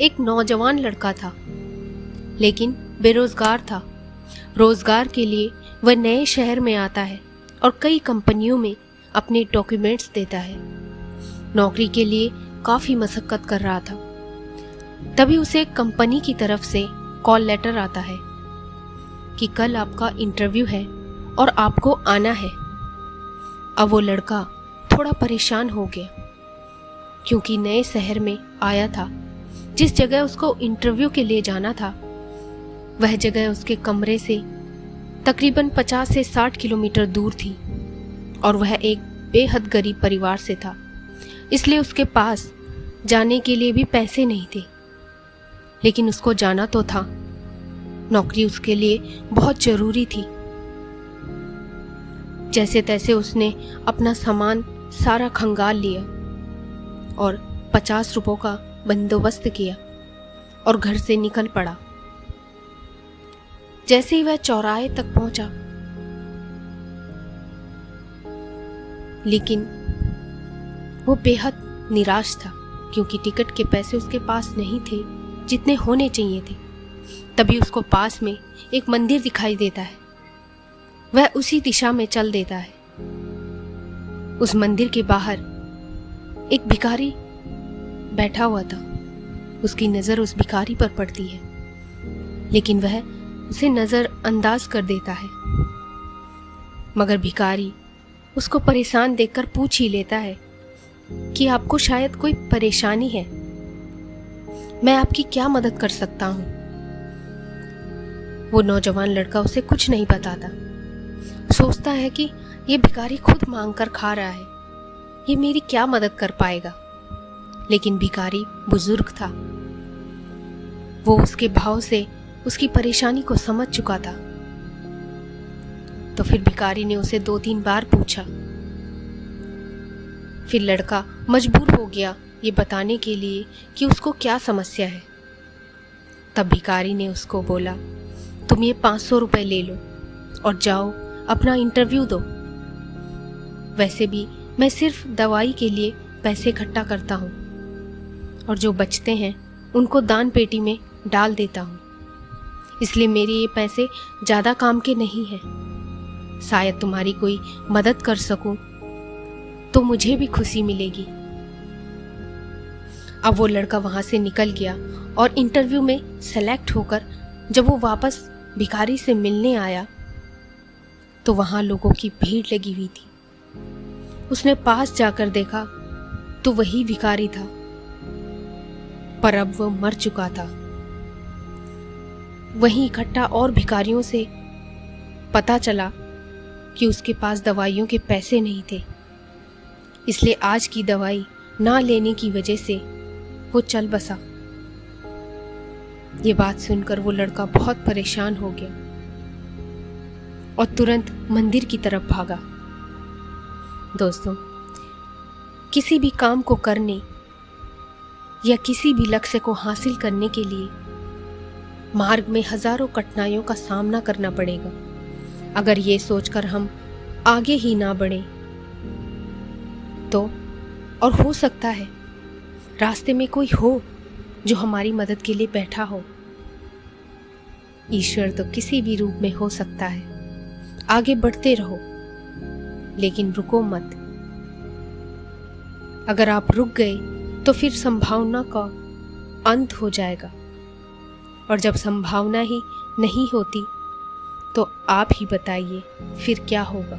एक नौजवान लड़का था, लेकिन बेरोजगार था। रोजगार के लिए वह नए शहर में आता है और कई कंपनियों में अपने डॉक्यूमेंट्स देता है। नौकरी के लिए काफ़ी मशक्कत कर रहा था। तभी उसे कंपनी की तरफ से कॉल लेटर आता है कि कल आपका इंटरव्यू है और आपको आना है। अब वो लड़का थोड़ा परेशान हो गया, क्योंकि नए शहर में आया था। जिस जगह उसको इंटरव्यू के लिए जाना था, वह जगह उसके कमरे से तकरीबन 50 से 60 किलोमीटर दूर थी और वह एक बेहद गरीब परिवार से था, इसलिए उसके पास जाने के लिए भी पैसे नहीं थे। लेकिन उसको जाना तो था, नौकरी उसके लिए बहुत ज़रूरी थी। जैसे तैसे उसने अपना सामान सारा खंगाल लिया और 50 रुपयों का बंदोबस्त किया और घर से निकल पड़ा। जैसे ही वह चौराहे तक पहुंचा, लेकिन वो बेहद निराश था, क्योंकि टिकट के पैसे उसके पास नहीं थे जितने होने चाहिए थे। तभी उसको पास में एक मंदिर दिखाई देता है। वह उसी दिशा में चल देता है। उस मंदिर के बाहर एक भिखारी बैठा हुआ था। उसकी नज़र उस भिखारी पर पड़ती है, लेकिन वह उसे नज़र अंदाज कर देता है। मगर भिखारी उसको परेशान देखकर पूछ ही लेता है कि आपको शायद कोई परेशानी है, मैं आपकी क्या मदद कर सकता हूँ। वो नौजवान लड़का उसे कुछ नहीं बताता। सोचता है कि ये भिखारी खुद मांग कर खा रहा है, ये मेरी क्या मदद कर पाएगा। लेकिन भिखारी बुजुर्ग था। वो उसके भाव से उसकी परेशानी को समझ चुका था। तो फिर भिखारी ने उसे 2-3 बार पूछा। फिर लड़का मजबूर हो गया ये बताने के लिए कि उसको क्या समस्या है। तब भिखारी ने उसको बोला, तुम ये 500 रुपये ले लो और जाओ अपना इंटरव्यू दो। वैसे भी मैं सिर्फ दवाई के लिए पैसे इकट्ठा करता हूँ और जो बचते हैं उनको दान पेटी में डाल देता हूँ, इसलिए मेरे ये पैसे ज़्यादा काम के नहीं हैं। शायद तुम्हारी कोई मदद कर सकूं तो मुझे भी खुशी मिलेगी। अब वो लड़का वहाँ से निकल गया और इंटरव्यू में सेलेक्ट होकर जब वो वापस भिखारी से मिलने आया तो वहाँ लोगों की भीड़ लगी हुई थी। उसने पास जाकर देखा तो वही भिखारी था, पर अब वह मर चुका था। वहीं इकट्ठा और भिखारियों से पता चला कि उसके पास दवाइयों के पैसे नहीं थे, इसलिए आज की दवाई ना लेने की वजह से वो चल बसा। ये बात सुनकर वो लड़का बहुत परेशान हो गया और तुरंत मंदिर की तरफ भागा। दोस्तों, किसी भी काम को करने या किसी भी लक्ष्य को हासिल करने के लिए मार्ग में हजारों कठिनाइयों का सामना करना पड़ेगा। अगर ये सोचकर हम आगे ही ना बढ़ें तो, और हो सकता है रास्ते में कोई हो जो हमारी मदद के लिए बैठा हो। ईश्वर तो किसी भी रूप में हो सकता है। आगे बढ़ते रहो, लेकिन रुको मत। अगर आप रुक गए तो फिर संभावना का अंत हो जाएगा, और जब संभावना ही नहीं होती तो आप ही बताइए फिर क्या होगा।